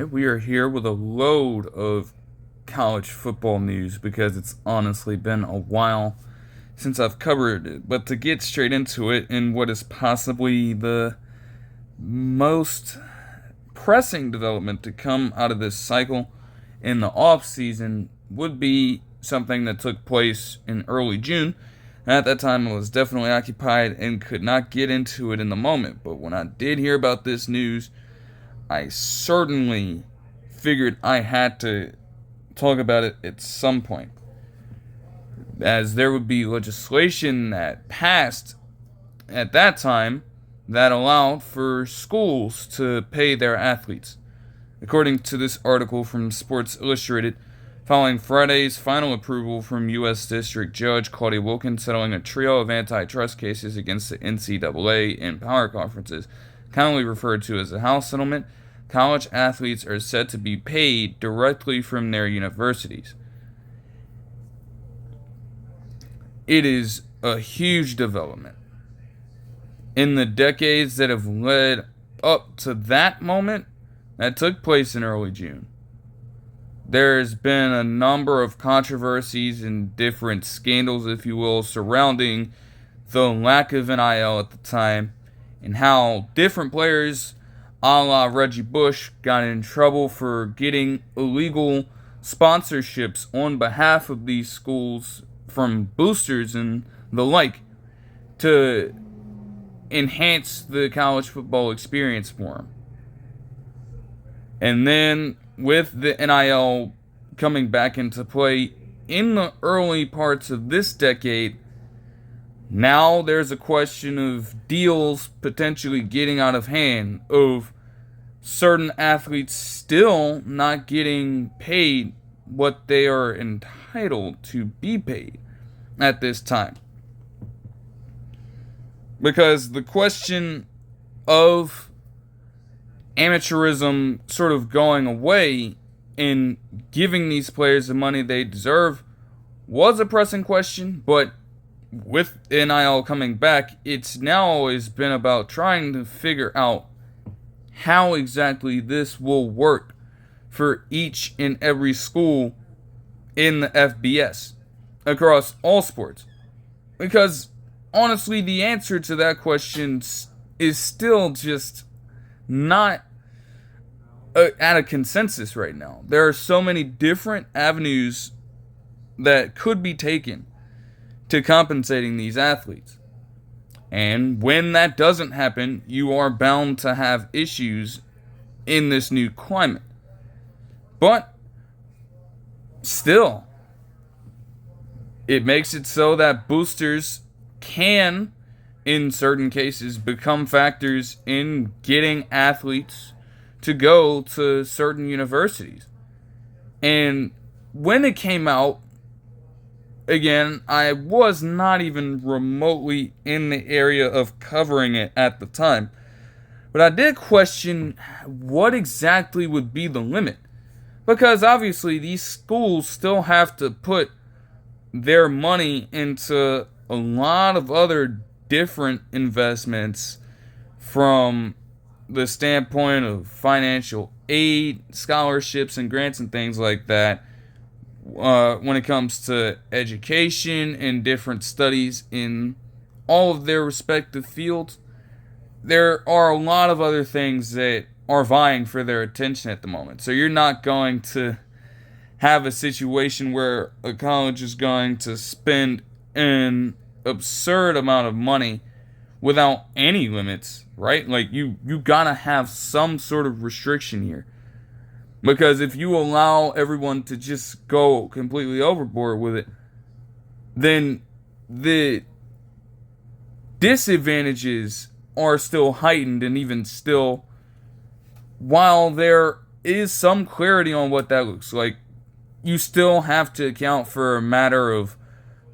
We are here with a load of college football news because it's honestly been a while since I've covered it. But to get straight into it, in what is possibly the most pressing development to come out of this cycle in the offseason would be something that took place in early June. At that time, I was definitely occupied and could not get into it in the moment. But when I did hear about this news, I certainly figured I had to talk about it at some point, as there would be legislation that passed at that time that allowed for schools to pay their athletes. According to this article from Sports Illustrated, following Friday's final approval from U.S. District Judge Claudia Wilkins settling a trio of antitrust cases against the Ncaa and power conferences, commonly referred to as the House Settlement, college athletes are said to be paid directly from their universities. It is a huge development. In the decades that have led up to that moment, that took place in early June, there's been a number of controversies and different scandals, if you will, surrounding the lack of NIL at the time and how different players, a la Reggie Bush, got in trouble for getting illegal sponsorships on behalf of these schools from boosters and the like to enhance the college football experience for them. And then with the NIL coming back into play in the early parts of this decade, now there's a question of deals potentially getting out of hand, of certain athletes still not getting paid what they are entitled to be paid at this time. Because the question of amateurism sort of going away and giving these players the money they deserve was a pressing question, but with NIL coming back, it's now always been about trying to figure out how exactly this will work for each and every school in the FBS across all sports. Because honestly, the answer to that question is still just not at a consensus right now. There are so many different avenues that could be taken to compensating these athletes. And when that doesn't happen, you are bound to have issues in this new climate. But still, it makes it so that boosters can, in certain cases, become factors in getting athletes to go to certain universities. And when it came out, again, I was not even remotely in the area of covering it at the time, but I did question what exactly would be the limit. Because obviously these schools still have to put their money into a lot of other different investments, from the standpoint of financial aid, scholarships, and grants and things like that. When it comes to education and different studies in all of their respective fields, there are a lot of other things that are vying for their attention at the moment. So you're not going to have a situation where a college is going to spend an absurd amount of money without any limits, right? Like you gotta have some sort of restriction here. Because if you allow everyone to just go completely overboard with it, then the disadvantages are still heightened, and even still, while there is some clarity on what that looks like, you still have to account for a matter of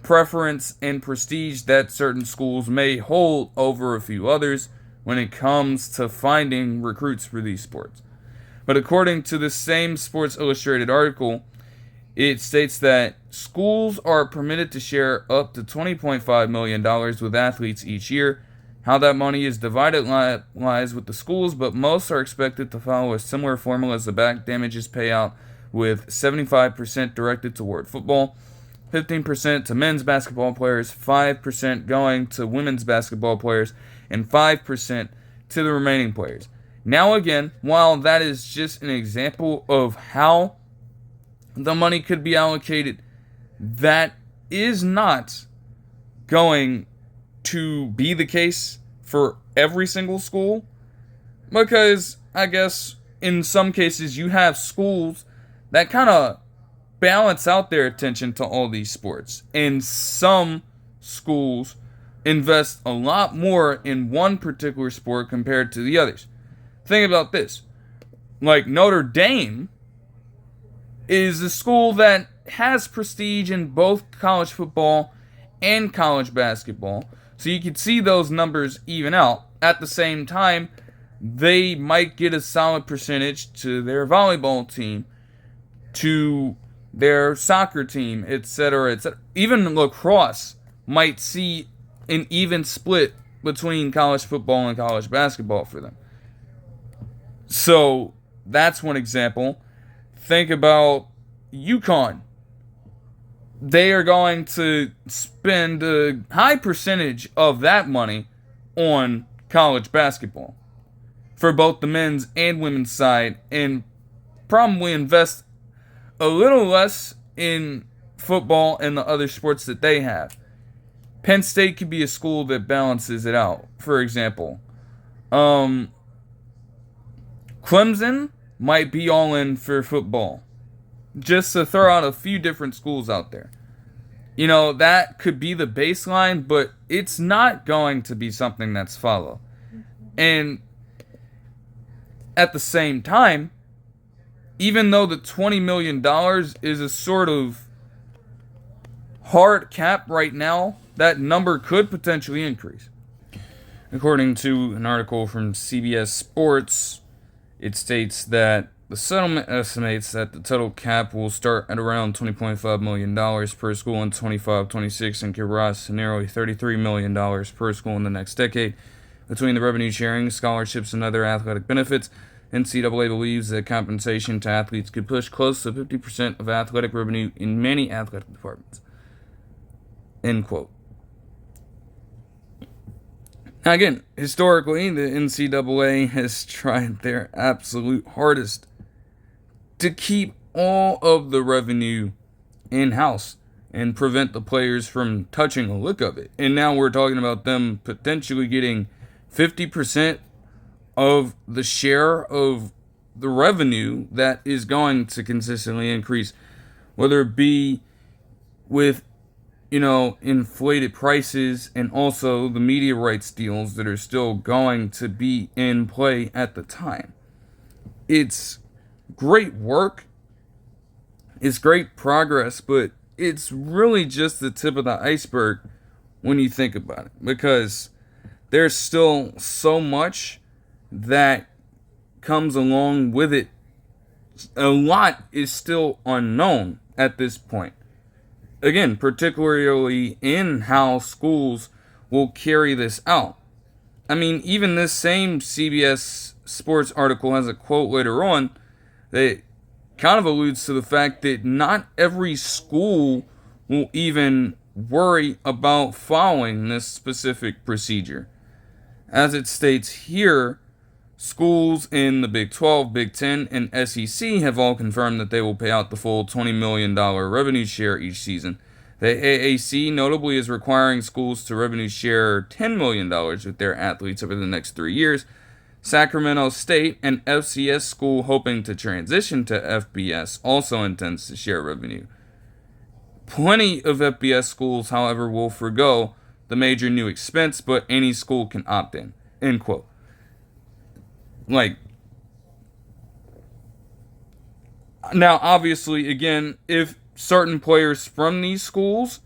preference and prestige that certain schools may hold over a few others when it comes to finding recruits for these sports. But according to the same Sports Illustrated article, it states that schools are permitted to share up to $20.5 million with athletes each year, How that money is divided lies with the schools, but most are expected to follow a similar formula as the back damages payout, with 75% directed toward football, 15% to men's basketball players, 5% going to women's basketball players, and 5% to the remaining players. Now again, while that is just an example of how the money could be allocated, that is not going to be the case for every single school, because I guess in some cases you have schools that kind of balance out their attention to all these sports, and some schools invest a lot more in one particular sport compared to the others. Think about this. Like Notre Dame is a school that has prestige in both college football and college basketball. So you can see those numbers even out. At the same time, they might get a solid percentage to their volleyball team, to their soccer team, etc., etc. Even lacrosse might see an even split between college football and college basketball for them. So that's one example. Think about UConn. They are going to spend a high percentage of that money on college basketball for both the men's and women's side, and probably invest a little less in football and the other sports that they have. Penn State could be a school that balances it out. For example, Clemson might be all in for football. Just to throw out a few different schools out there. You know, that could be the baseline, but it's not going to be something that's followed. And at the same time, even though the $20 million is a sort of hard cap right now, that number could potentially increase. According to an article from CBS Sports, it states that the settlement estimates that the total cap will start at around $20.5 million per school in 25-26 and could rise to nearly $33 million per school in the next decade. Between the revenue sharing, scholarships, and other athletic benefits, NCAA believes that compensation to athletes could push close to 50% of athletic revenue in many athletic departments. End quote. Now again, historically, the NCAA has tried their absolute hardest to keep all of the revenue in-house and prevent the players from touching a lick of it. And now we're talking about them potentially getting 50% of the share of the revenue that is going to consistently increase, whether it be with, inflated prices and also the media rights deals that are still going to be in play at the time. It's great work, it's great progress, but it's really just the tip of the iceberg when you think about it, because there's still so much that comes along with it. A lot is still unknown at this point. Again, particularly in how schools will carry this out. I mean, even this same CBS Sports article has a quote later on that kind of alludes to the fact that not every school will even worry about following this specific procedure. As it states here, schools in the Big 12, Big 10, and SEC have all confirmed that they will pay out the full $20 million revenue share each season. The AAC notably is requiring schools to revenue share $10 million with their athletes over the next 3 years. Sacramento State, an FCS school hoping to transition to FBS, also intends to share revenue. Plenty of FBS schools, however, will forgo the major new expense, but any school can opt in. End quote. Now, obviously, again, if certain players from these schools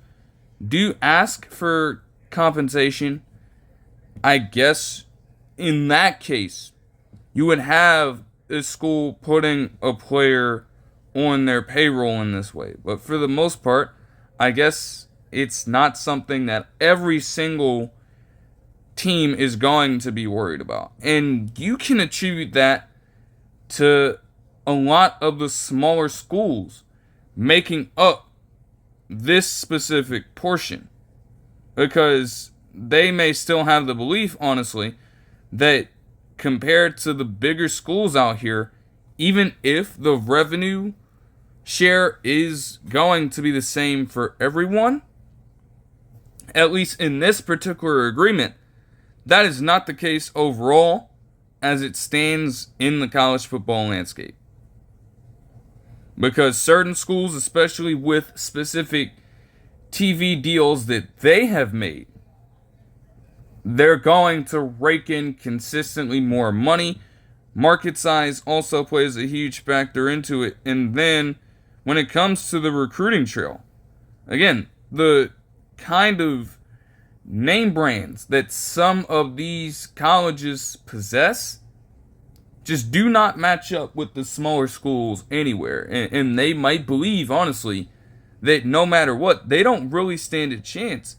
do ask for compensation, I guess in that case, you would have a school putting a player on their payroll in this way. But for the most part, I guess it's not something that every single team is going to be worried about. And you can attribute that to a lot of the smaller schools making up this specific portion. Because they may still have the belief, honestly, that compared to the bigger schools out here, even if the revenue share is going to be the same for everyone, at least in this particular agreement, that is not the case overall as it stands in the college football landscape. Because certain schools, especially with specific TV deals that they have made, they're going to rake in consistently more money. Market size also plays a huge factor into it. And then when it comes to the recruiting trail, again, the kind of name brands that some of these colleges possess just do not match up with the smaller schools anywhere. And they might believe, honestly, that no matter what, they don't really stand a chance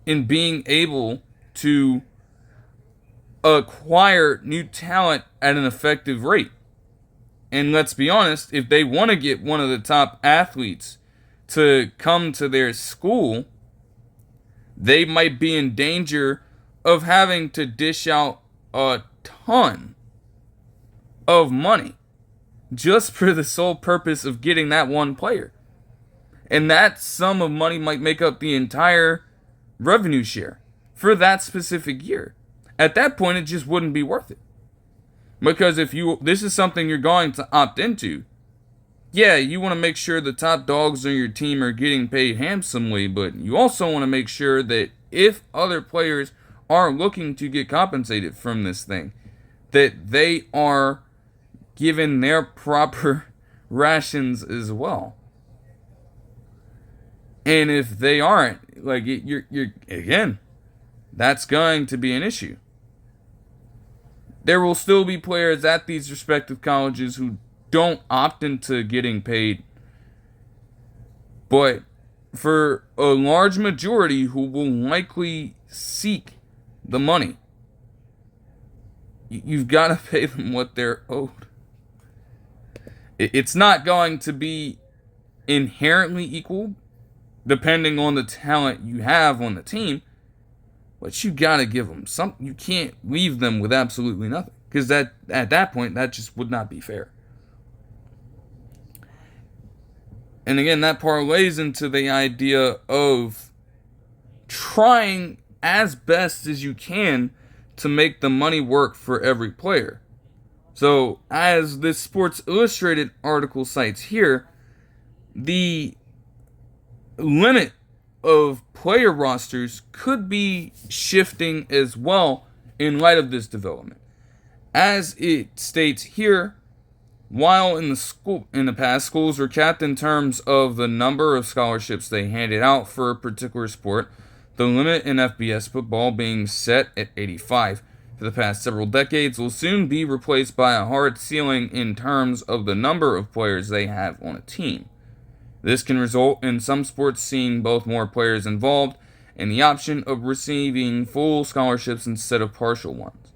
in being able to acquire new talent at an effective rate. And let's be honest, if they want to get one of the top athletes to come to their school, they might be in danger of having to dish out a ton of money just for the sole purpose of getting that one player. And that sum of money might make up the entire revenue share for that specific year. At that point, it just wouldn't be worth it. Because if this is something you're going to opt into, yeah, you want to make sure the top dogs on your team are getting paid handsomely, but you also want to make sure that if other players are looking to get compensated from this thing, that they are given their proper rations as well. And if they aren't, like, you're again, that's going to be an issue. There will still be players at these respective colleges who don't opt into getting paid. But for a large majority who will likely seek the money, you've got to pay them what they're owed. It's not going to be inherently equal depending on the talent you have on the team, but you got to give them something. You can't leave them with absolutely nothing, because at that point, that just would not be fair. And again, that parlays into the idea of trying as best as you can to make the money work for every player. So, as this Sports Illustrated article cites here, the limit of player rosters could be shifting as well in light of this development. As it states here, while in the past, schools were capped in terms of the number of scholarships they handed out for a particular sport, the limit in FBS football being set at 85 for the past several decades will soon be replaced by a hard ceiling in terms of the number of players they have on a team. This can result in some sports seeing both more players involved and the option of receiving full scholarships instead of partial ones.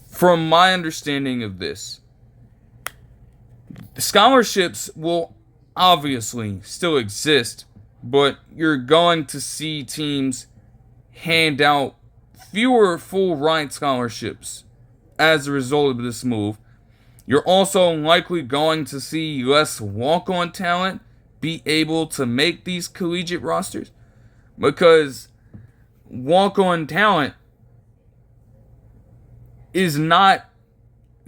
From my understanding of this, scholarships will obviously still exist, but you're going to see teams hand out fewer full ride scholarships as a result of this move. You're also likely going to see less walk-on talent be able to make these collegiate rosters, because walk-on talent is not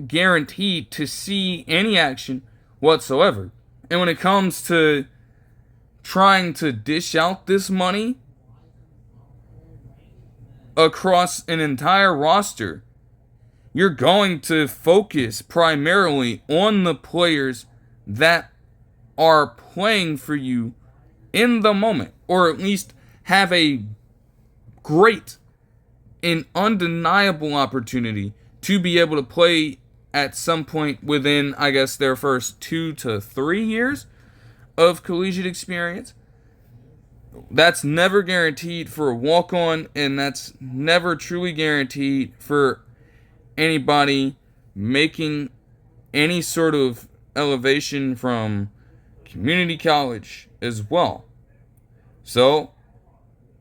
guaranteed to see any action whatsoever. And when it comes to trying to dish out this money across an entire roster, you're going to focus primarily on the players that are playing for you in the moment, or at least have a great and undeniable opportunity to be able to play at some point within, I guess, their first 2 to 3 years of collegiate experience. That's never guaranteed for a walk-on, and that's never truly guaranteed for anybody making any sort of elevation from community college as well. So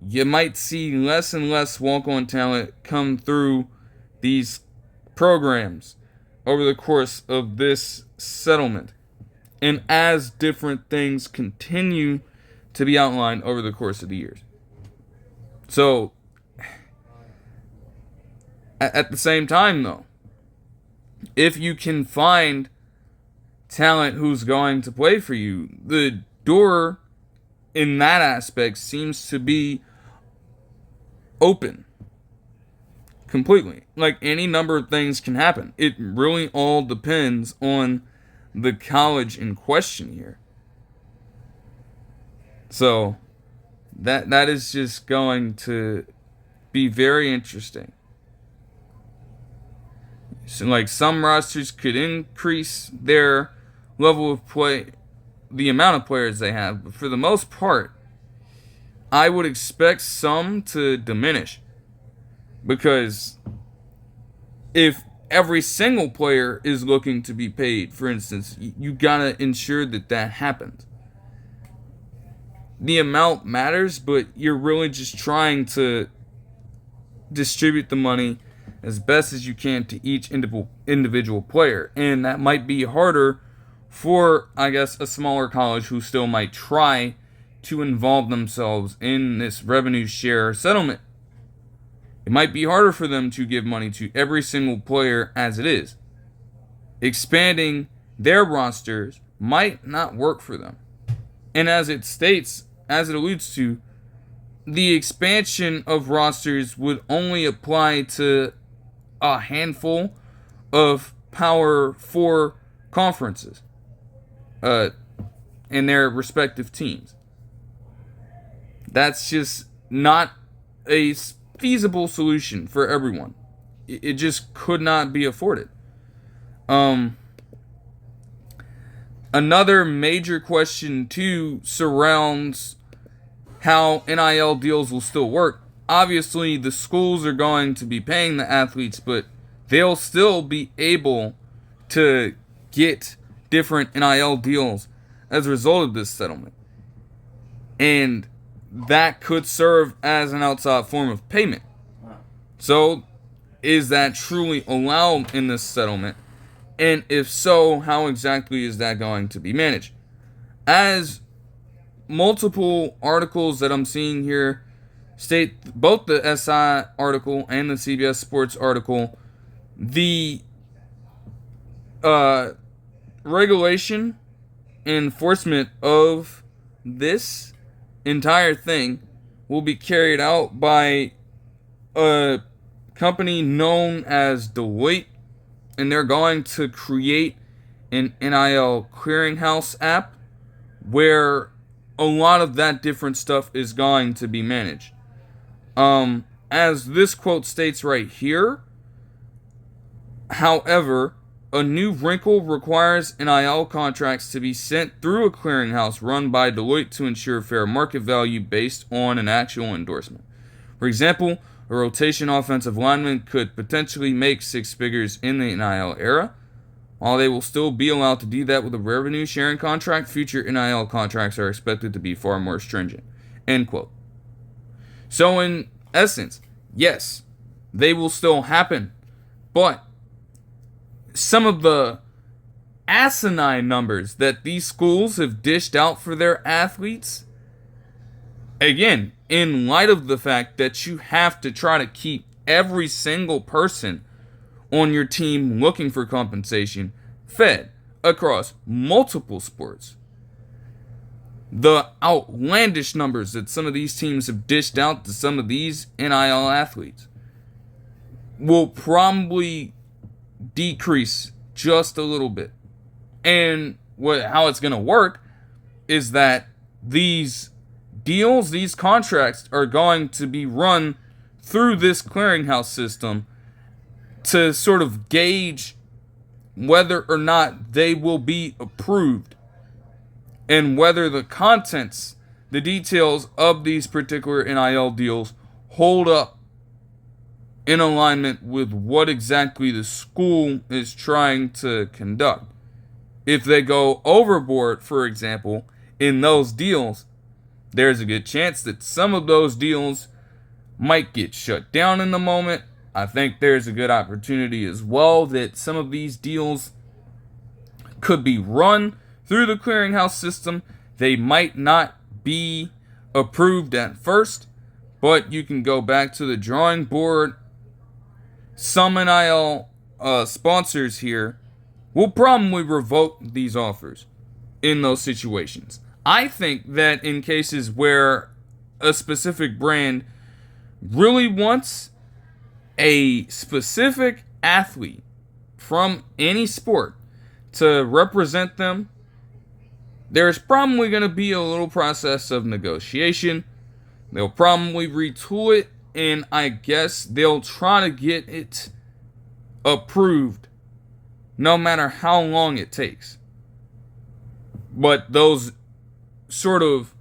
you might see less and less walk-on talent come through these programs over the course of this settlement, and as different things continue to be outlined over the course of the years. So at the same time, though, if you can find talent who's going to play for you, the door in that aspect seems to be open completely. Like, any number of things can happen. It really all depends on the college in question here. So that is just going to be very interesting. So, like, some rosters could increase their level of play, the amount of players they have, but for the most part, I would expect some to diminish. Because if every single player is looking to be paid, for instance, you gotta ensure that that happens. The amount matters, but you're really just trying to distribute the money as best as you can to each individual player. And that might be harder for, I guess, a smaller college who still might try to involve themselves in this revenue share settlement. It might be harder for them to give money to every single player as it is. Expanding their rosters might not work for them. And as it states, as it alludes to, the expansion of rosters would only apply to a handful of Power 4 conferences in their respective teams. That's just not a feasible solution for everyone. It just could not be afforded. Another major question too surrounds how NIL deals will still work. Obviously, the schools are going to be paying the athletes, but they'll still be able to get different NIL deals as a result of this settlement. And that could serve as an outside form of payment. So, is that truly allowed in this settlement? And if so, how exactly is that going to be managed? As multiple articles that I'm seeing here state, both the SI article and the CBS Sports article, the regulation and enforcement of this entire thing will be carried out by a company known as Deloitte, and they're going to create an NIL clearinghouse app where a lot of that different stuff is going to be managed. As this quote states right here, however, a new wrinkle requires NIL contracts to be sent through a clearinghouse run by Deloitte to ensure fair market value based on an actual endorsement. For example, a rotation offensive lineman could potentially make six figures in the NIL era. While they will still be allowed to do that with a revenue sharing contract, future NIL contracts are expected to be far more stringent. End quote. So in essence, yes, they will still happen, but some of the asinine numbers that these schools have dished out for their athletes, again, in light of the fact that you have to try to keep every single person on your team looking for compensation fed across multiple sports. The outlandish numbers that some of these teams have dished out to some of these NIL athletes will probably decrease just a little bit. And how it's going to work is that these deals, these contracts are going to be run through this clearinghouse system to sort of gauge whether or not they will be approved and whether the contents the details of these particular NIL deals hold up in alignment with what exactly the school is trying to conduct. If they go overboard, for example, in those deals, there's a good chance that some of those deals might get shut down in the moment. I think there's a good opportunity as well that some of these deals could be run through the clearinghouse system. They might not be approved at first, but you can go back to the drawing board. Some NIL sponsors here will probably revoke these offers in those situations. I think that in cases where a specific brand really wants a specific athlete from any sport to represent them, there's probably going to be a little process of negotiation. They'll probably retool it, and I guess they'll try to get it approved no matter how long it takes. But those sort of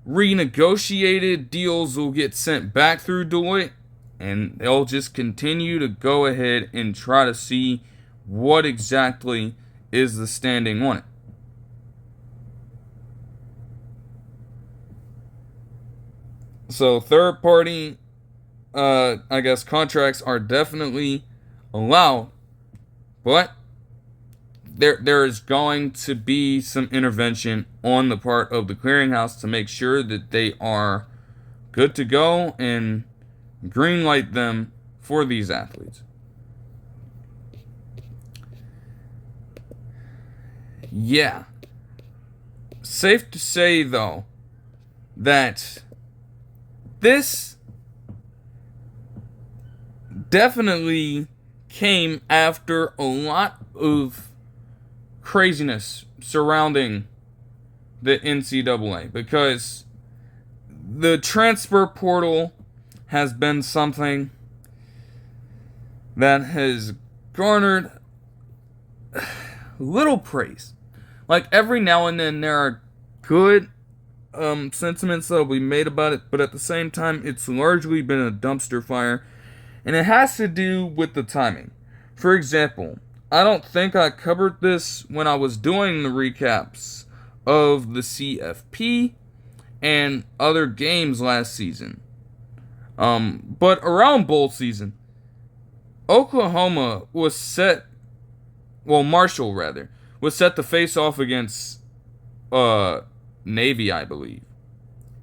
renegotiated deals will get sent back through Deloitte, and they'll just continue to go ahead and try to see what exactly is the standing on it. So third party, I guess, contracts are definitely allowed, but there is going to be some intervention on the part of the clearinghouse to make sure that they are good to go and green light them for these athletes. Yeah. Safe to say, though, that this definitely came after a lot of craziness surrounding the NCAA, because the transfer portal has been something that has garnered little praise. Like, every now and then there are good sentiments that will be made about it, but at the same time it's largely been a dumpster fire, and it has to do with the timing. For example, I don't think I covered this when I was doing the recaps of the CFP and other games last season. But around bowl season, Oklahoma was set, Marshall rather, was set to face off against Navy, I believe.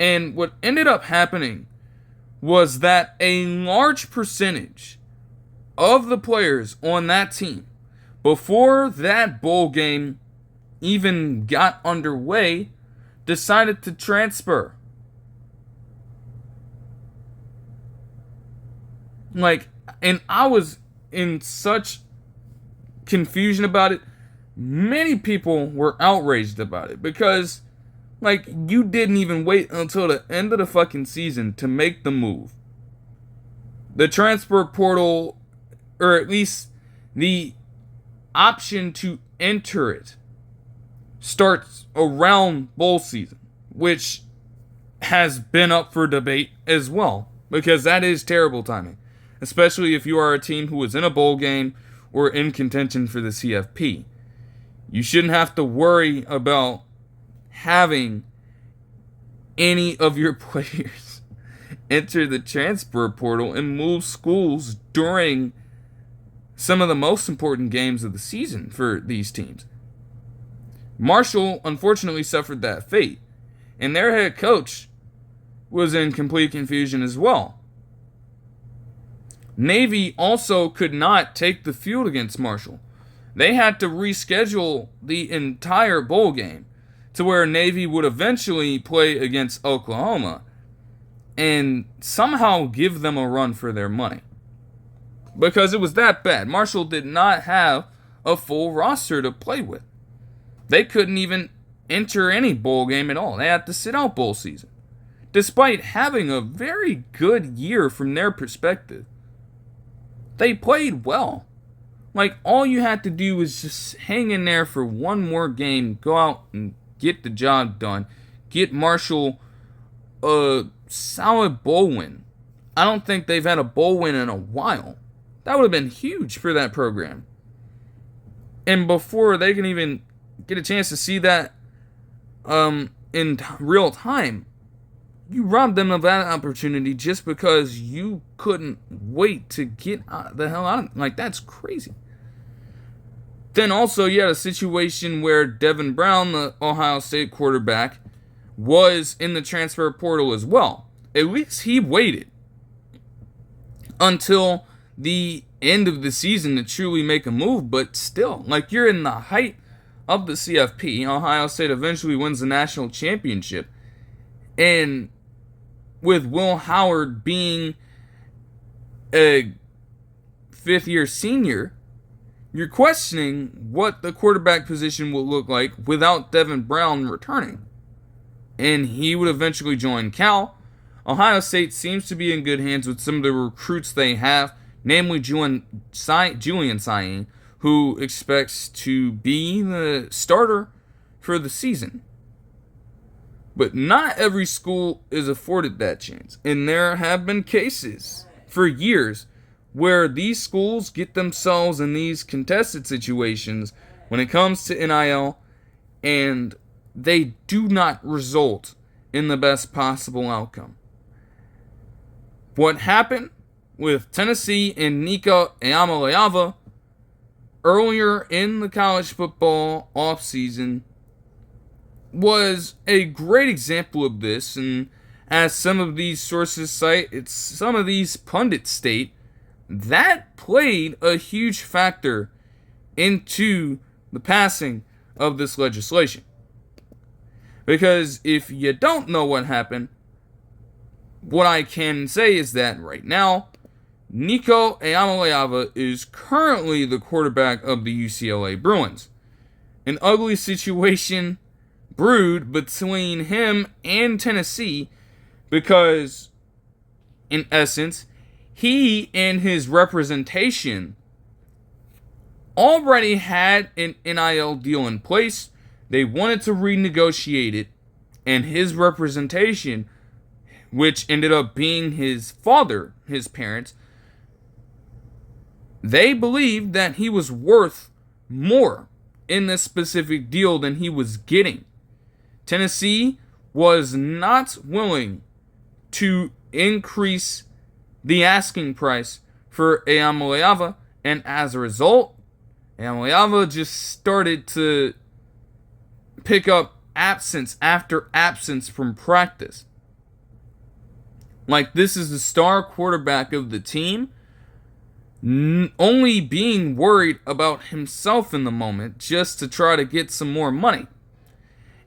And what ended up happening was that a large percentage of the players on that team, before that bowl game even got underway, decided to transfer. And I was in such confusion about it. Many people were outraged about it because, you didn't even wait until the end of the fucking season to make the move. The transfer portal, or at least the option to enter it, starts around bowl season, which has been up for debate as well, because that is terrible timing, especially if you are a team who is in a bowl game or in contention for the CFP. You shouldn't have to worry about having any of your players enter the transfer portal and move schools during some of the most important games of the season for these teams. Marshall unfortunately suffered that fate, and their head coach was in complete confusion as well. Navy also could not take the field against Marshall. They had to reschedule the entire bowl game to where Navy would eventually play against Oklahoma and somehow give them a run for their money. Because it was that bad. Marshall did not have a full roster to play with. They couldn't even enter any bowl game at all. They had to sit out bowl season, despite having a very good year from their perspective. They played well. All you had to do was just hang in there for one more game, go out and get the job done, get Marshall a solid bowl win. I don't think they've had a bowl win in a while. That would have been huge for that program. And before they can even get a chance to see that in real time, you robbed them of that opportunity just because you couldn't wait to get the hell out of it. Like, that's crazy. Then also you had a situation where Devin Brown, the Ohio State quarterback, was in the transfer portal as well. At least he waited until the end of the season to truly make a move, but still, like, you're in the height of the CFP. Ohio State eventually wins the national championship. And with Will Howard being a fifth-year senior, you're questioning what the quarterback position will look like without Devin Brown returning. And he would eventually join Cal. Ohio State seems to be in good hands with some of the recruits they have, namely Julian Sayin, who expects to be the starter for the season. But not every school is afforded that chance. And there have been cases for years where these schools get themselves in these contested situations when it comes to NIL, and they do not result in the best possible outcome. What happened with Tennessee and Ncaa Eamaleava earlier in the college football offseason was a great example of this, and as some of these sources cite, some of these pundits state, that played a huge factor into the passing of this legislation. Because if you don't know what happened, what I can say is that right now, Ncaa Eamaleava is currently the quarterback of the UCLA Bruins. An ugly situation brewed between him and Tennessee because, in essence, he and his representation already had an NIL deal in place. They wanted to renegotiate it, and his representation, which ended up being his father, his parents, they believed that he was worth more in this specific deal than he was getting. Tennessee was not willing to increase the asking price for Eamaleava, and as a result, Eamaleava just started to pick up absence after absence from practice. Like, this is the star quarterback of the team, only being worried about himself in the moment just to try to get some more money.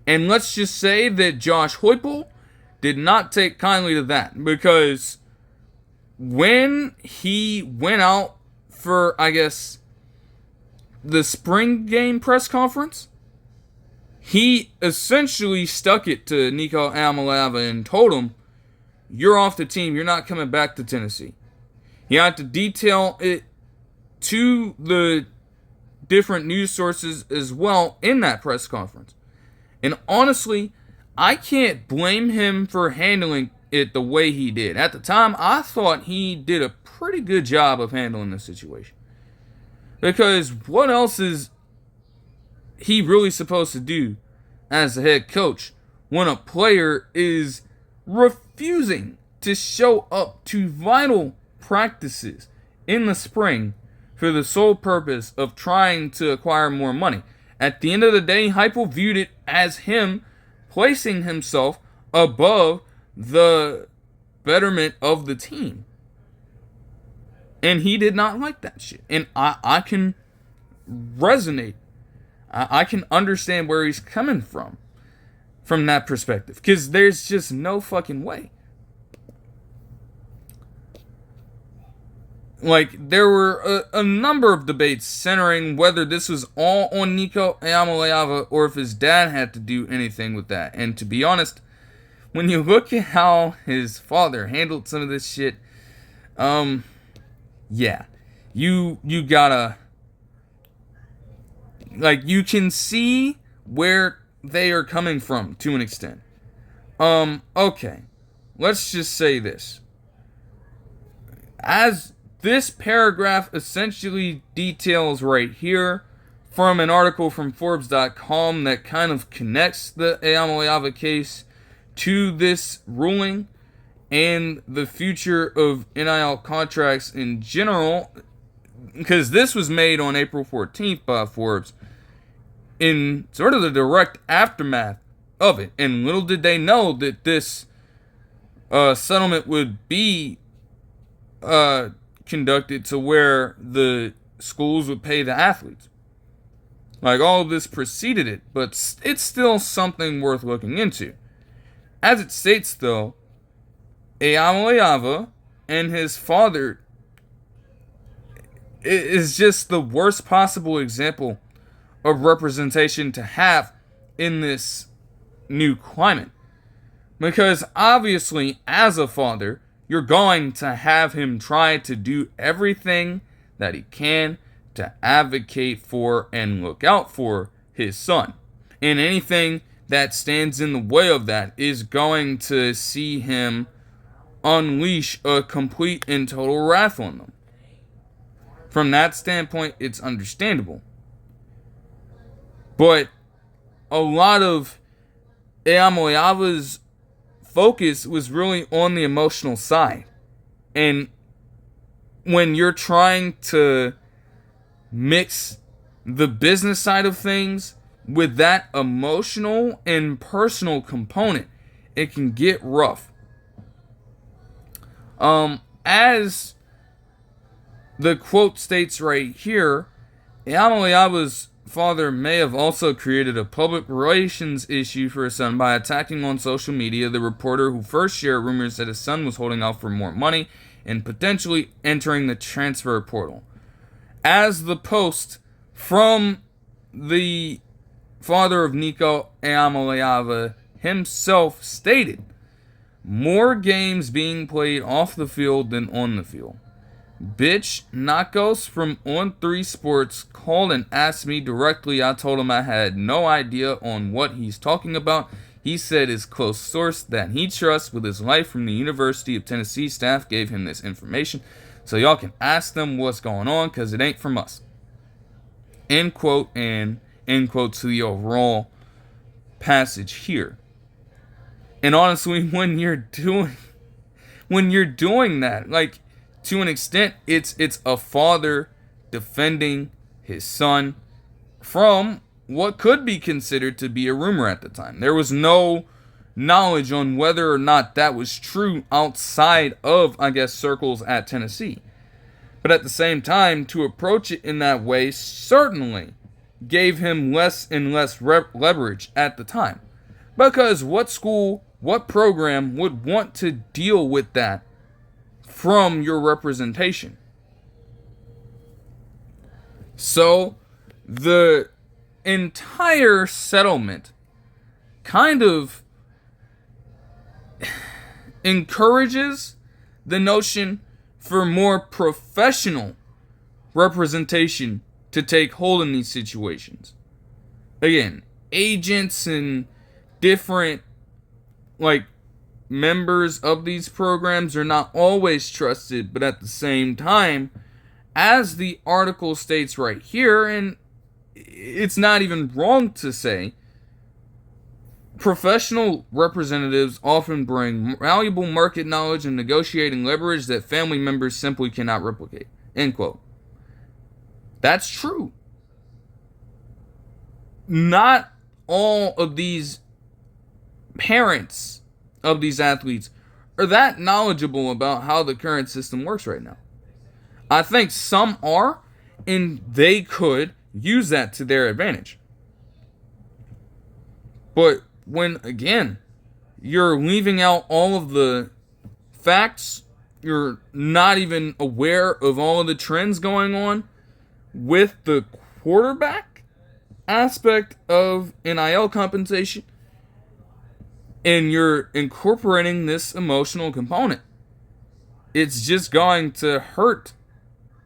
And let's just say that Josh Heupel did not take kindly to that, because when he went out for, I guess, the spring game press conference, he essentially stuck it to Ncaa Eamaleava and told him, "You're off the team. You're not coming back to Tennessee." He had to detail it to the different news sources as well in that press conference. And honestly, I can't blame him for handling it the way he did. At the time, I thought he did a pretty good job of handling the situation. Because what else is he really supposed to do as the head coach when a player is refusing to show up to vital practices in the spring for the sole purpose of trying to acquire more money? At the end of the day, Heupel viewed it as him placing himself above the betterment of the team. And he did not like that shit. And I can resonate. I can understand where he's coming from that perspective. Because there's just no fucking way. Like, there were a number of debates centering whether this was all on Ncaa Eamaleava or if his dad had to do anything with that. And to be honest, when you look at how his father handled some of this shit, yeah, you gotta, like, you can see where they are coming from to an extent. Okay. Let's just say this. As this paragraph essentially details right here from an article from Forbes.com that kind of connects the Ncaa case to this ruling and the future of NIL contracts in general, because this was made on April 14th by Forbes in sort of the direct aftermath of it. And little did they know that this settlement would be conducted to where the schools would pay the athletes. Like, all of this preceded it, but it's still something worth looking into. As it states, though, Ncaa and his father is just the worst possible example of representation to have in this new climate. Because obviously, as a father, you're going to have him try to do everything that he can to advocate for and look out for his son. And anything that stands in the way of that is going to see him unleash a complete and total wrath on them. From that standpoint, it's understandable. But a lot of Ncaa's focus was really on the emotional side. And when you're trying to mix the business side of things with that emotional and personal component, it can get rough. As the quote states right here, Ncaa's father may have also created a public relations issue for his son by attacking on social media the reporter who first shared rumors that his son was holding out for more money and potentially entering the transfer portal. As the post from the father of Ncaa himself stated, more games being played off the field than on the field. Bitch, Nakos from On3 Sports called and asked me directly. I told him I had no idea on what he's talking about. He said his close source that he trusts with his life from the University of Tennessee staff gave him this information. So y'all can ask them what's going on, because it ain't from us. End quote, and end quote to the overall passage here. And honestly, when you're doing that, like, to an extent, it's a father defending his son from what could be considered to be a rumor at the time. There was no knowledge on whether or not that was true outside of, I guess, circles at Tennessee. But at the same time, to approach it in that way certainly gave him less and less leverage at the time. Because what school, what program would want to deal with that from your representation? So the entire settlement kind of encourages the notion for more professional representation to take hold in these situations. Again, agents and different, like, members of these programs are not always trusted, but at the same time, as the article states right here, and it's not even wrong to say, professional representatives often bring valuable market knowledge and negotiating leverage that family members simply cannot replicate. End quote. That's true. Not all of these parents of these athletes are that knowledgeable about how the current system works right now. I think some are, and they could use that to their advantage. But when, again, you're leaving out all of the facts, you're not even aware of all of the trends going on with the quarterback aspect of NIL compensation, and you're incorporating this emotional component, it's just going to hurt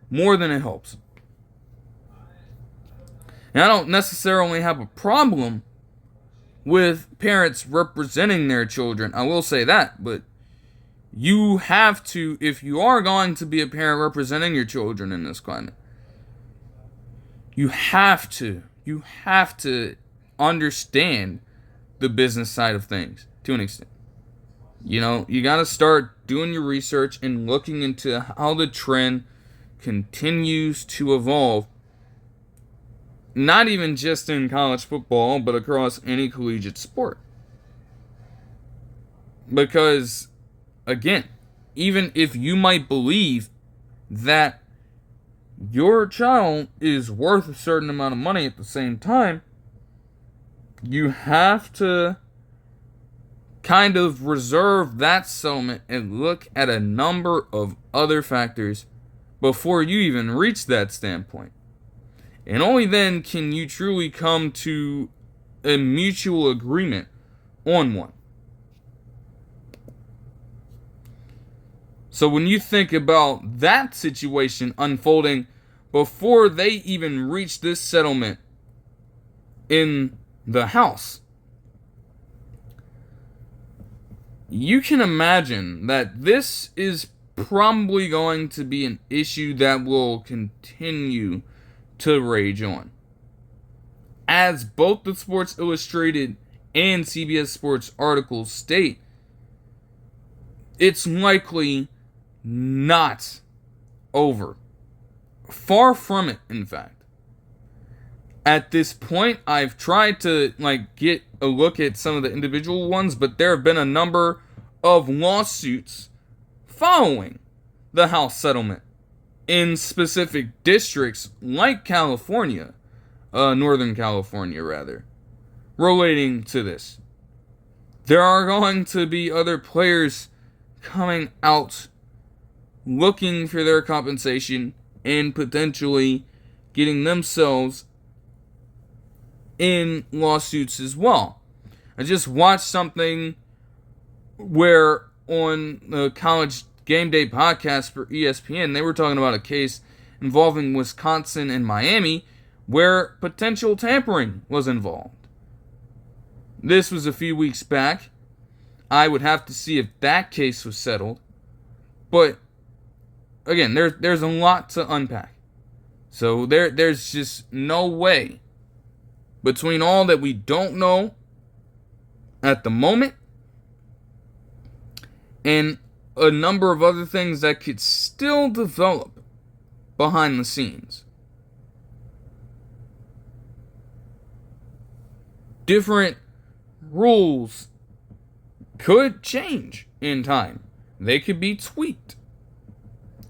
more than it helps. And I don't necessarily have a problem with parents representing their children. I will say that, but you have to, if you are going to be a parent representing your children in this climate, you have to understand the business side of things to an extent. You know, you got to start doing your research and looking into how the trend continues to evolve, not even just in college football, but across any collegiate sport. Because, again, even if you might believe that your child is worth a certain amount of money at the same time, you have to kind of reserve that settlement and look at a number of other factors before you even reach that standpoint. And only then can you truly come to a mutual agreement on one. So when you think about that situation unfolding before they even reach this settlement in the house, you can imagine that this is probably going to be an issue that will continue to rage on. As both the Sports Illustrated and CBS Sports articles state, it's likely not over. Far from it, in fact. At this point, I've tried to get a look at some of the individual ones, but there have been a number of lawsuits following the House settlement in specific districts like California, Northern California rather, relating to this. There are going to be other players coming out looking for their compensation and potentially getting themselves in lawsuits as well. I just watched something where on the College Game Day podcast for ESPN, they were talking about a case involving Wisconsin and Miami where potential tampering was involved. This was a few weeks back. I would have to see if that case was settled. But again, there's a lot to unpack. So there's just no way, between all that we don't know at the moment and a number of other things that could still develop behind the scenes, different rules could change in time. They could be tweaked.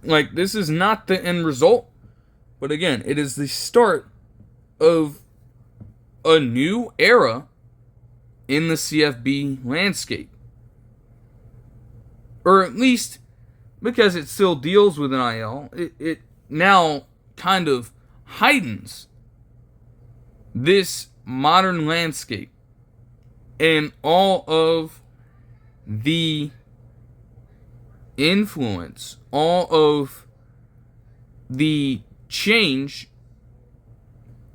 This is not the end result, but again, it is the start of a new era in the CFB landscape. Or at least, because it still deals with NIL, it now kind of heightens this modern landscape and all of the influence, all of the change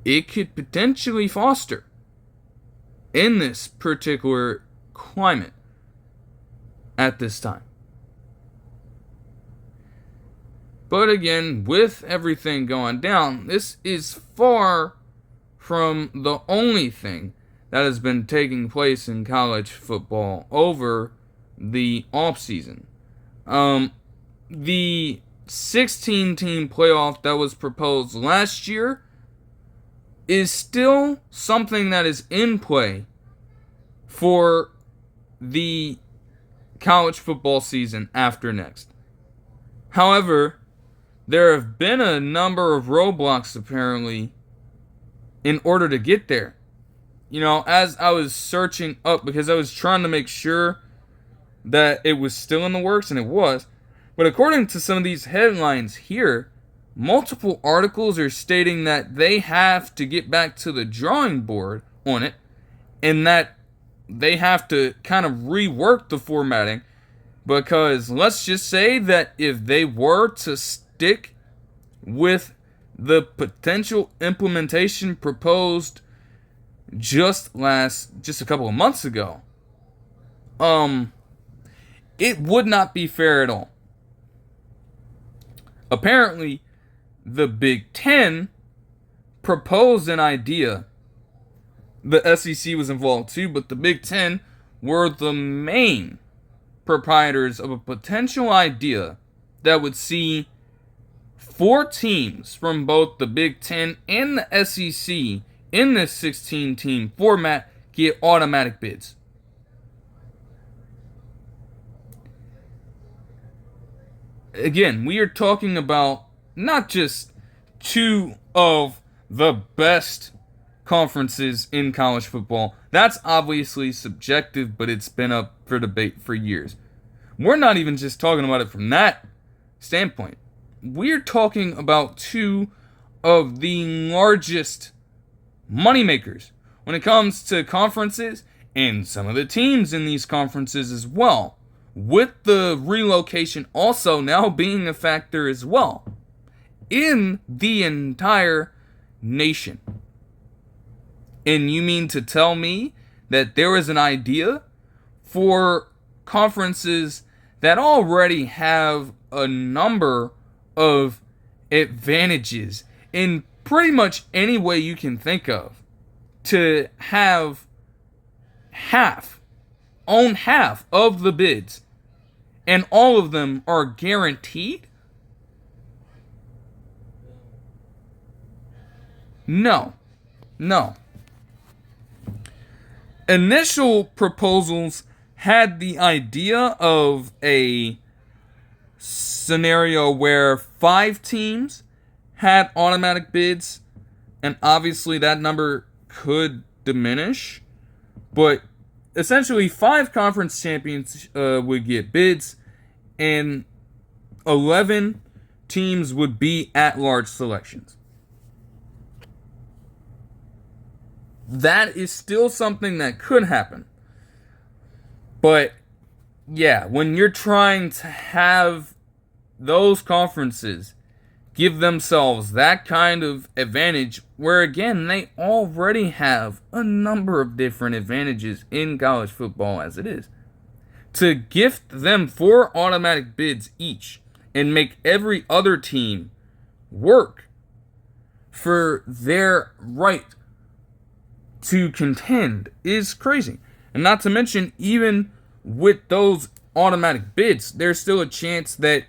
it could potentially foster in this particular climate at this time. But again, with everything going down, this is far from the only thing that has been taking place in college football over the offseason. The 16-team playoff that was proposed last year is still something that is in play for the college football season after next. However, there have been a number of roadblocks apparently in order to get there. As I was searching up, because I was trying to make sure that it was still in the works, and it was. But according to some of these headlines here, multiple articles are stating that they have to get back to the drawing board on it, and that they have to kind of rework the formatting, because let's just say that if they were to stick with the potential implementation proposed just a couple of months ago, it would not be fair at all. Apparently, the Big Ten proposed an idea. The SEC was involved too, but the Big Ten were the main proprietors of a potential idea that would see 4 teams from both the Big Ten and the SEC in this 16-team format get automatic bids. Again, we are talking about not just 2 of the best conferences in college football. That's obviously subjective, but it's been up for debate for years. We're not even just talking about it from that standpoint. We're talking about 2 of the largest moneymakers when it comes to conferences and some of the teams in these conferences as well, with the relocation also now being a factor as well in the entire nation. And you mean to tell me that there is an idea for conferences that already have a number of advantages in pretty much any way you can think of to own half of the bids, and all of them are guaranteed? No. Initial proposals had the idea of a scenario where 5 teams had automatic bids, and obviously that number could diminish, but essentially 5 conference champions would get bids, and 11 teams would be at-large selections. That is still something that could happen. But, yeah, when you're trying to have those conferences give themselves that kind of advantage, where, again, they already have a number of different advantages in college football as it is, to gift them 4 automatic bids each and make every other team work for their right to contend is crazy. And not to mention, even with those automatic bids, there's still a chance that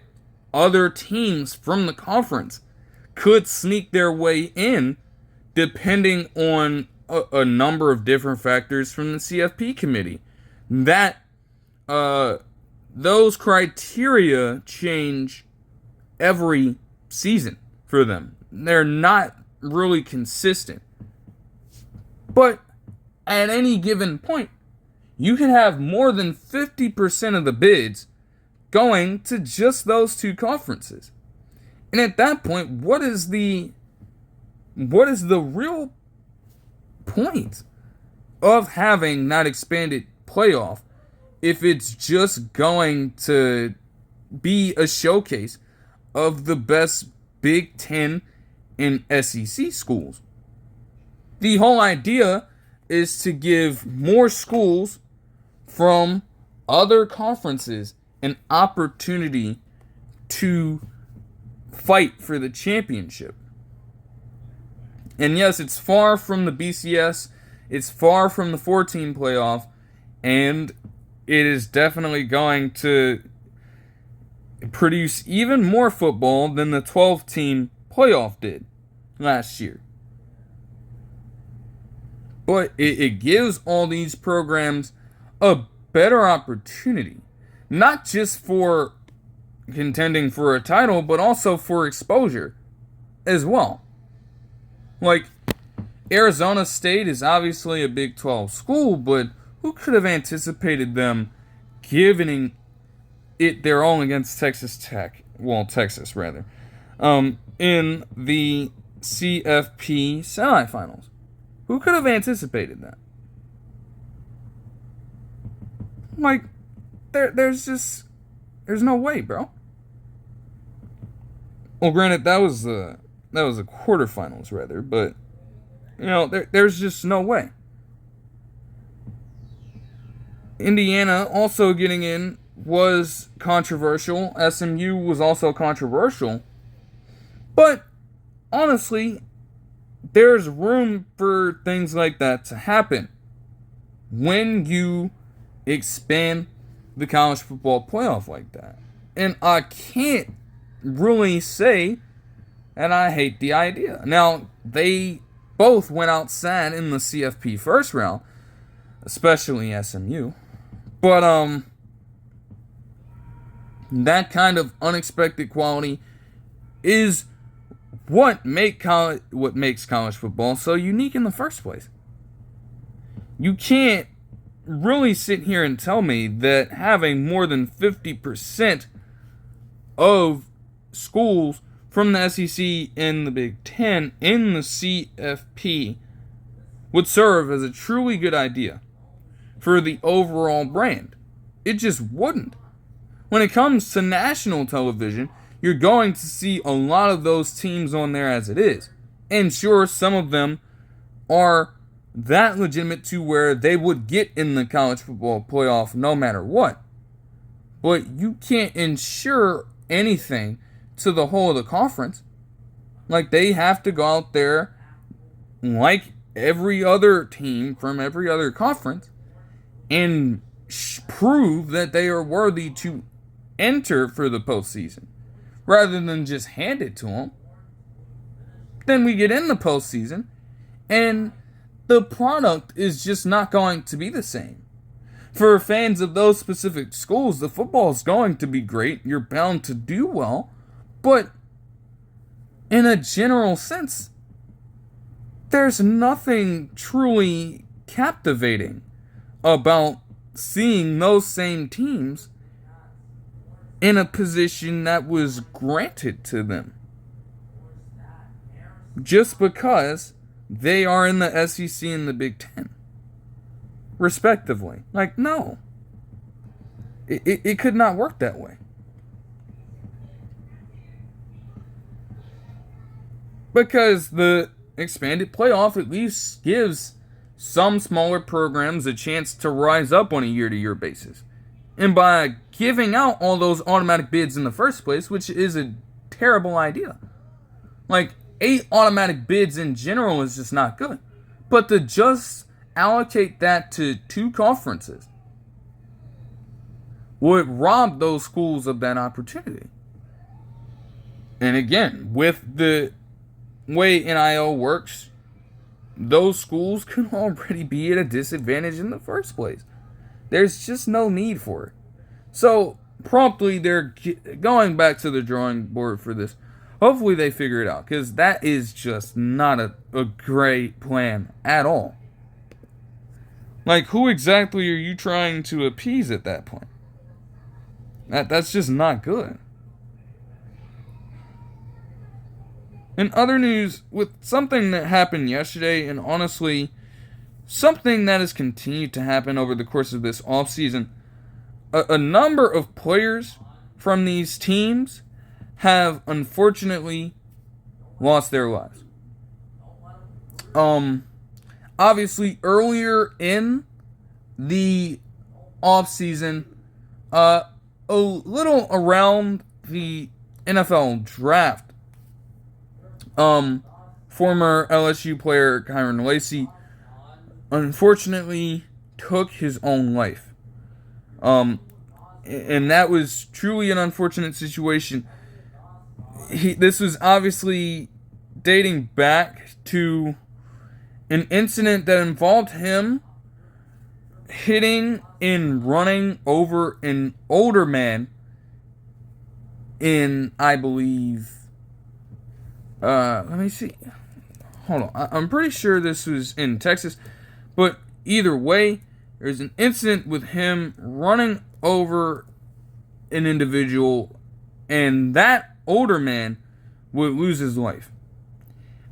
other teams from the conference could sneak their way in, depending on a number of different factors from the CFP committee. That those criteria change every season for them. They're not really consistent. But at any given point, you can have more than 50% of the bids going to just those 2 conferences. And at that point, what is the real point of having that expanded playoff if it's just going to be a showcase of the best Big Ten and SEC schools? The whole idea is to give more schools from other conferences an opportunity to fight for the championship. And yes, it's far from the BCS, it's far from the 14 playoff, and it is definitely going to produce even more football than the 12-team playoff did last year. But it gives all these programs a better opportunity, not just for contending for a title, but also for exposure as well. Like, Arizona State is obviously a Big 12 school, but who could have anticipated them giving it their own against Texas Tech? Well, Texas, rather. In the CFP semifinals. Who could have anticipated that? Like, there's no way, bro. Well, granted, that was the quarterfinals, rather, but, you know, there's just no way. Indiana also getting in was controversial. SMU was also controversial. But honestly, there's room for things like that to happen when you expand the college football playoff like that. And I can't really say that I hate the idea. Now, they both went outside in the CFP first round, especially SMU. But that kind of unexpected quality is what makes college football so unique in the first place. You can't really sit here and tell me that having more than 50% of schools from the SEC and the Big Ten in the CFP would serve as a truly good idea for the overall brand. It just wouldn't. When it comes to national television, you're going to see a lot of those teams on there as it is. And sure, some of them are that legitimate to where they would get in the college football playoff no matter what. But you can't ensure anything to the whole of the conference. Like, they have to go out there like every other team from every other conference and prove that they are worthy to enter for the postseason, rather than just hand it to them. Then we get in the postseason, and the product is just not going to be the same. For fans of those specific schools, the football is going to be great. You're bound to do well. But in a general sense, there's nothing truly captivating about seeing those same teams in a position that was granted to them just because they are in the SEC and the Big Ten, respectively. Like, no. It could not work that way. Because the expanded playoff at least gives some smaller programs a chance to rise up on a year-to-year basis. And by giving out all those automatic bids in the first place, which is a terrible idea. Like, 8 automatic bids in general is just not good. But to just allocate that to 2 conferences would rob those schools of that opportunity. And again, with the way NIL works, those schools can already be at a disadvantage in the first place. There's just no need for it. So, promptly, they're going back to the drawing board for this. Hopefully they figure it out, because that is just not a great plan at all. Like, who exactly are you trying to appease at that point? That's just not good. In other news, with something that happened yesterday, and honestly, something that has continued to happen over the course of this offseason, a number of players from these teams have unfortunately lost their lives. Obviously, earlier in the offseason, a little around the NFL draft, former LSU player Kyron Lacey unfortunately took his own life. And that was truly an unfortunate situation. This was obviously dating back to an incident that involved him hitting and running over an older man in, I believe, let me see. Hold on. I'm pretty sure this was in Texas. But either way, there's an incident with him running over an individual, and that older man would lose his life.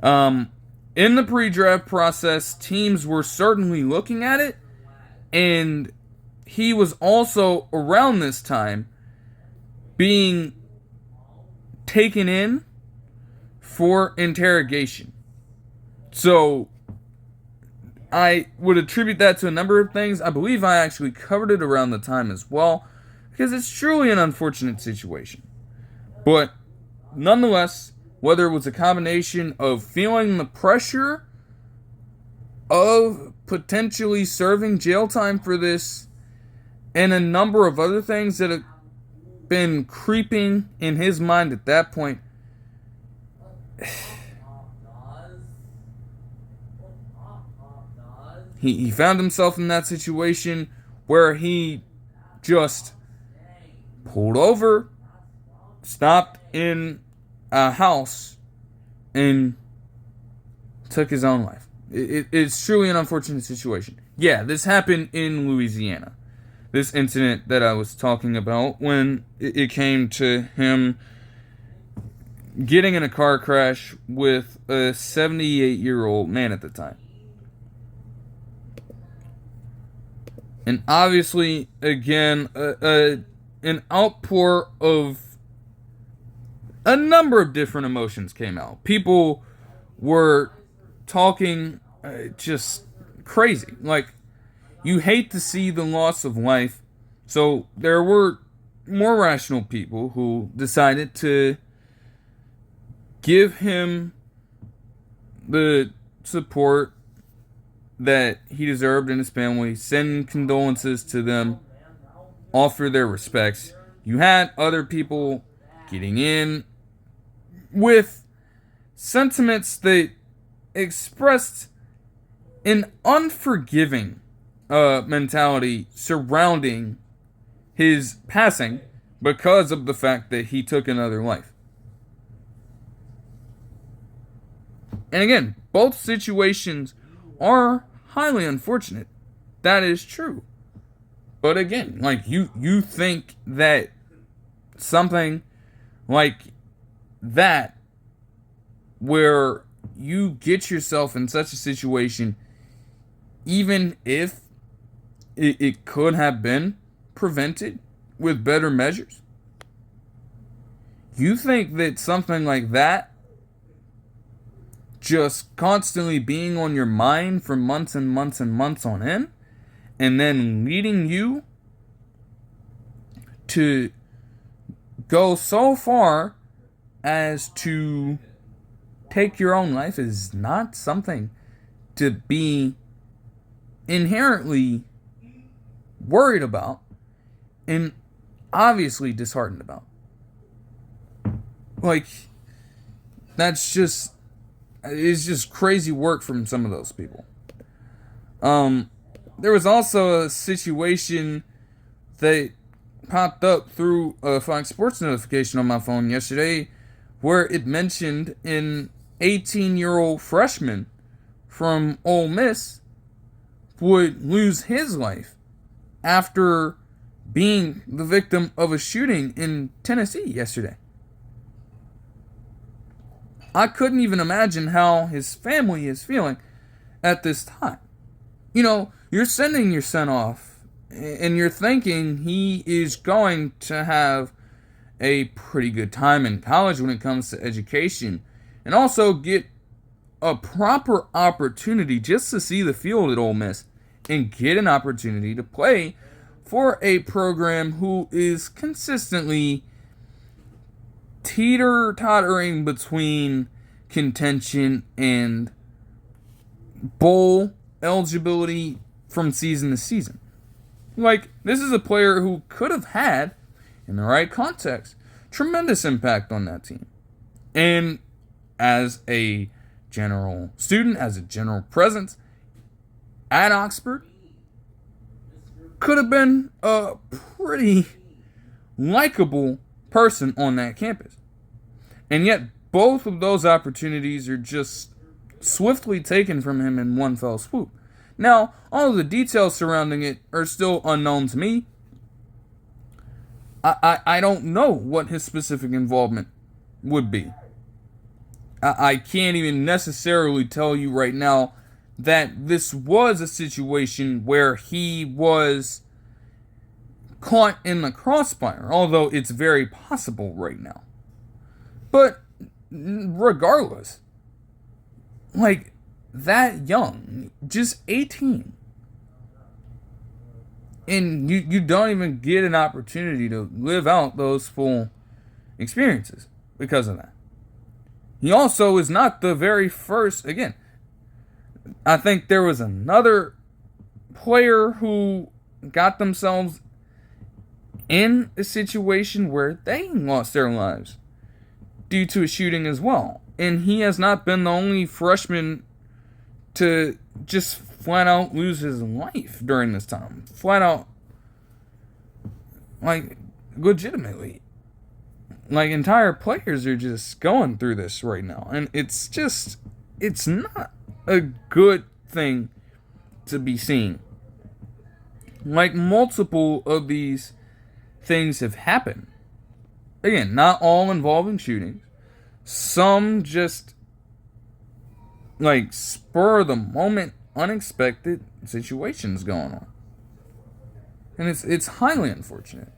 In the pre-draft process, teams were certainly looking at it, and he was also, around this time, being taken in for interrogation. So, I would attribute that to a number of things. I believe I actually covered it around the time as well, because it's truly an unfortunate situation. But nonetheless, whether it was a combination of feeling the pressure of potentially serving jail time for this, and a number of other things that have been creeping in his mind at that point, he found himself in that situation where he just pulled over, stopped in a house, and took his own life. It's truly an unfortunate situation. Yeah, this happened in Louisiana. This incident that I was talking about, when it came to him getting in a car crash with a 78-year-old man at the time. And obviously, again, an outpour of a number of different emotions came out. People were talking just crazy. Like, you hate to see the loss of life. So there were more rational people who decided to give him the support that he deserved and his family, send condolences to them, offer their respects. You had other people getting in with sentiments that expressed an unforgiving mentality surrounding his passing because of the fact that he took another life. And again, both situations are highly unfortunate. That is true. But again, like, you think that something like that, where you get yourself in such a situation, even if it could have been prevented with better measures, you think that something like that just constantly being on your mind for months and months and months on end, and then leading you to go so far as to take your own life, is not something to be inherently worried about and obviously disheartened about. Like, it's just crazy work from some of those people. There was also a situation that popped up through a Fox Sports notification on my phone yesterday, where it mentioned an 18-year-old freshman from Ole Miss would lose his life after being the victim of a shooting in Tennessee yesterday. I couldn't even imagine how his family is feeling at this time. You know, you're sending your son off, and you're thinking he is going to have a pretty good time in college when it comes to education, and also get a proper opportunity just to see the field at Ole Miss and get an opportunity to play for a program who is consistently teeter-tottering between contention and bowl eligibility from season to season. Like, this is a player who could have had, in the right context, tremendous impact on that team. And as a general student, as a general presence at Oxford, could have been a pretty likable person on that campus. And yet, both of those opportunities are just swiftly taken from him in one fell swoop. Now, all of the details surrounding it are still unknown to me. I don't know what his specific involvement would be. I can't even necessarily tell you right now that this was a situation where he was caught in the crossfire, although it's very possible right now. But regardless, like, that young, just 18. And you don't even get an opportunity to live out those full experiences because of that. He also is not the very first. Again, I think there was another player who got themselves in a situation where they lost their lives due to a shooting as well. And he has not been the only freshman to just flat out lose his life during this time. Flat out, like, legitimately. Like, entire players are just going through this right now. And it's not a good thing to be seen. Like, multiple of these things have happened. Again, not all involving shootings. Some just, like, spur of the moment, unexpected situations going on. And it's highly unfortunate.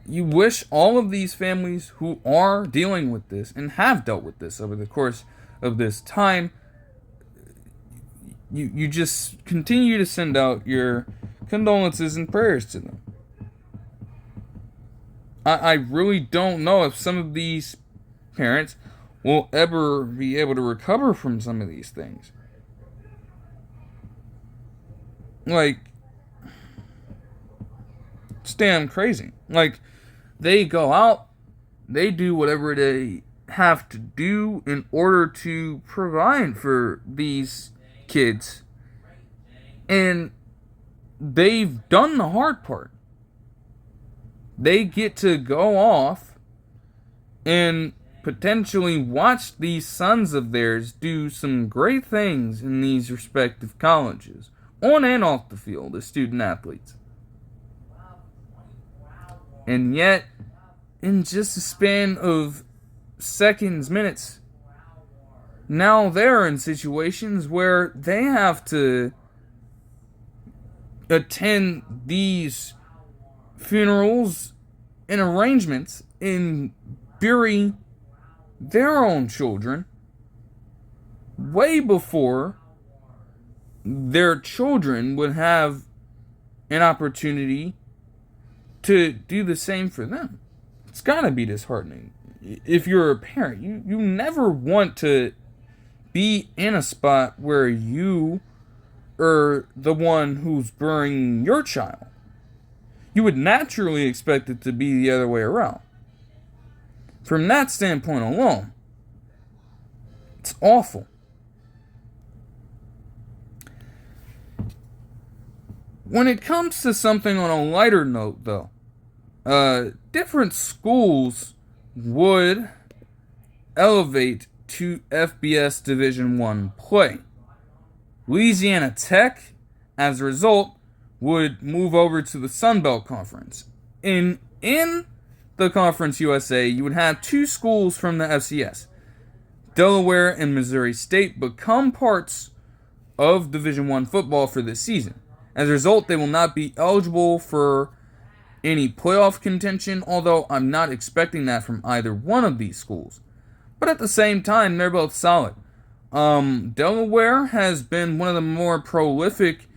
You wish all of these families who are dealing with this and have dealt with this over the course of this time, you just continue to send out your condolences and prayers to them. I really don't know if some of these parents will ever be able to recover from some of these things. Like, it's damn crazy. Like, they go out, they do whatever they have to do in order to provide for these kids. And they've done the hard part. They get to go off and potentially watch these sons of theirs do some great things in these respective colleges, on and off the field as student athletes. And yet, in just a span of seconds, minutes, now they're in situations where they have to attend these funerals and arrangements and bury their own children way before their children would have an opportunity to do the same for them. It's gotta be disheartening. If you're a parent, you never want to be in a spot where you are the one who's burying your child. You would naturally expect it to be the other way around. From that standpoint alone, it's awful. When it comes to something on a lighter note, though, different schools would elevate to FBS Division I play. Louisiana Tech, as a result, would move over to the Sun Belt Conference. In the Conference USA, you would have two schools from the FCS. Delaware and Missouri State become parts of Division I football for this season. As a result, they will not be eligible for any playoff contention, although I'm not expecting that from either one of these schools. But at the same time, they're both solid. Delaware has been one of the more prolific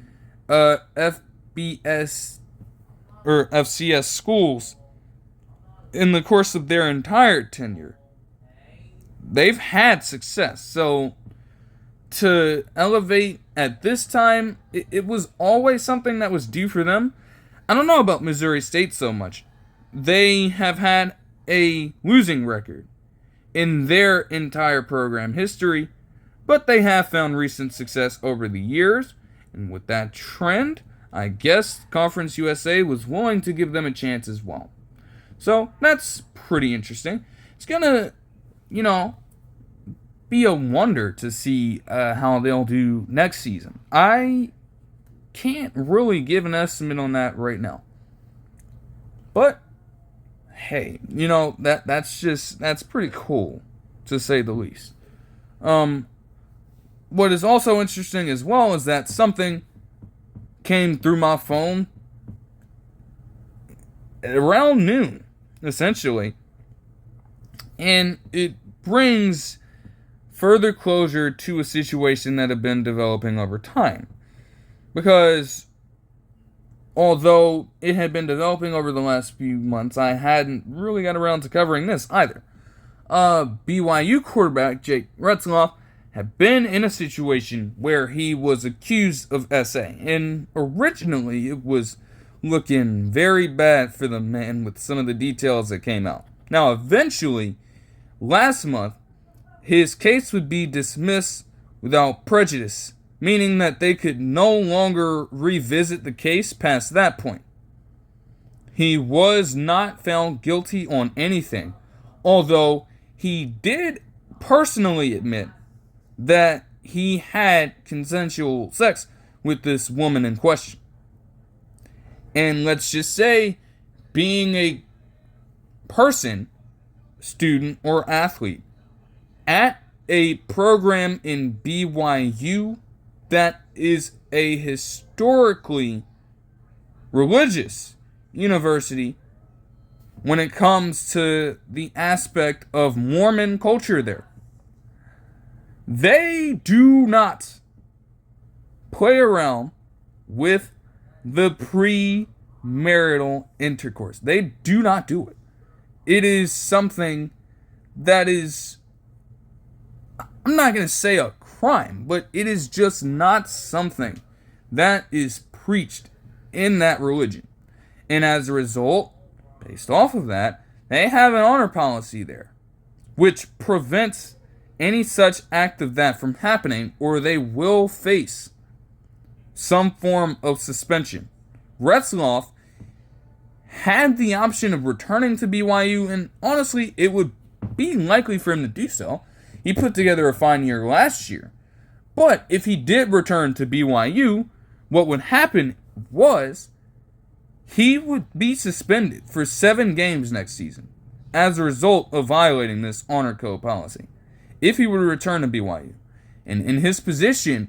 FBS or FCS schools in the course of their entire tenure. They've had success, so to elevate at this time, it was always something that was due for them. I don't know about Missouri State so much. They have had a losing record in their entire program history, but they have found recent success over the years, and with that trend, I guess Conference USA was willing to give them a chance as well. So that's pretty interesting. It's gonna, be a wonder to see how they'll do next season. I can't really give an estimate on that right now. But hey, that's pretty cool, to say the least. What is also interesting as well is that something came through my phone around noon, essentially. And it brings further closure to a situation that had been developing over time. Because although it had been developing over the last few months, I hadn't really got around to covering this either. BYU quarterback Jake Retzlaff had been in a situation where he was accused of SA, and originally it was looking very bad for the man with some of the details that came out. Now, eventually, last month, his case would be dismissed without prejudice, meaning that they could no longer revisit the case past that point. He was not found guilty on anything, although he did personally admit that he had consensual sex with this woman in question. And let's just say, being a person, student, or athlete at a program in BYU that is a historically religious university when it comes to the aspect of Mormon culture there. They do not play around with the premarital intercourse. They do not do it. It is something that is, I'm not going to say a crime, but it is just not something that is preached in that religion. And as a result, based off of that, they have an honor policy there, which prevents any such act of that from happening, or they will face some form of suspension. Retzlaff had the option of returning to BYU, and honestly, it would be likely for him to do so. He put together a fine year last year. But if he did return to BYU, what would happen was he would be suspended for 7 games next season as a result of violating this honor code policy, if he were to return to BYU. And in his position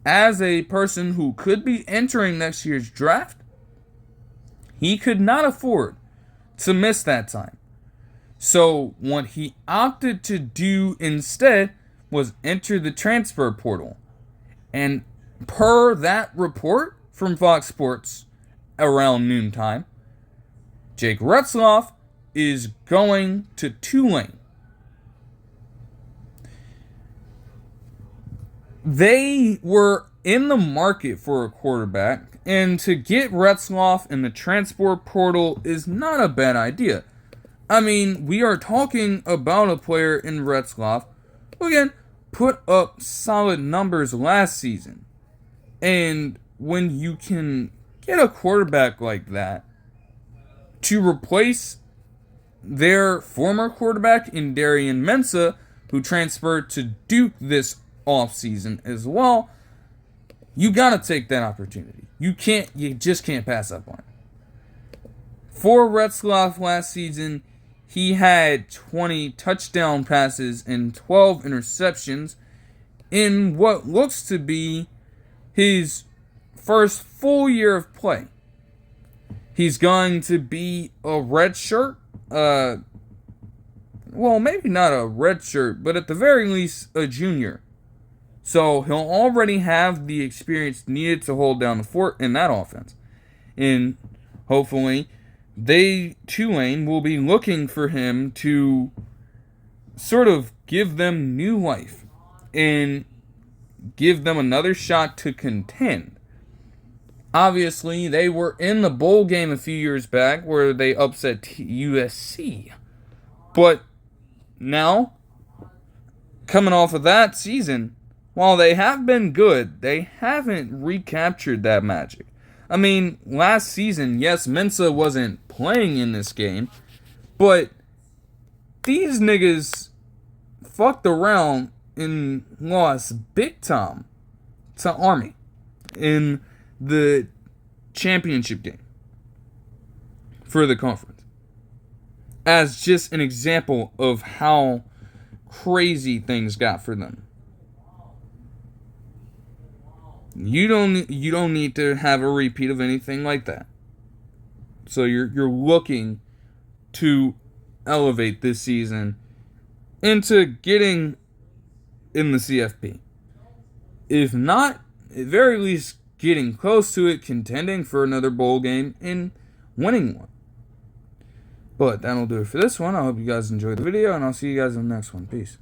as a person who could be entering next year's draft, he could not afford to miss that time. So what he opted to do instead was enter the transfer portal. And per that report from Fox Sports around noontime, Jake Retzlaff is going to Tulane. They were in the market for a quarterback, and to get Retzlaff in the transport portal is not a bad idea. I mean, we are talking about a player in Retzlaff who, again, put up solid numbers last season. And when you can get a quarterback like that to replace their former quarterback in Ncaa, who transferred to Duke this offseason as well, you gotta take that opportunity. You just can't pass up on it. For Retzlaff last season, he had 20 touchdown passes and 12 interceptions in what looks to be his first full year of play. He's going to be a red shirt. Well, maybe not a red shirt, but at the very least, a junior. So he'll already have the experience needed to hold down the fort in that offense. And hopefully, Tulane will be looking for him to sort of give them new life and give them another shot to contend. Obviously, they were in the bowl game a few years back where they upset USC. But now, coming off of that season, while they have been good, they haven't recaptured that magic. I mean, last season, yes, Ncaa wasn't playing in this game, but these niggas fucked around and lost big time to Army in the championship game for the conference. As just an example of how crazy things got for them. You don't need to have a repeat of anything like that. So you're looking to elevate this season into getting in the CFP. If not, at very least getting close to it, contending for another bowl game, and winning one. But that'll do it for this one. I hope you guys enjoyed the video, and I'll see you guys in the next one. Peace.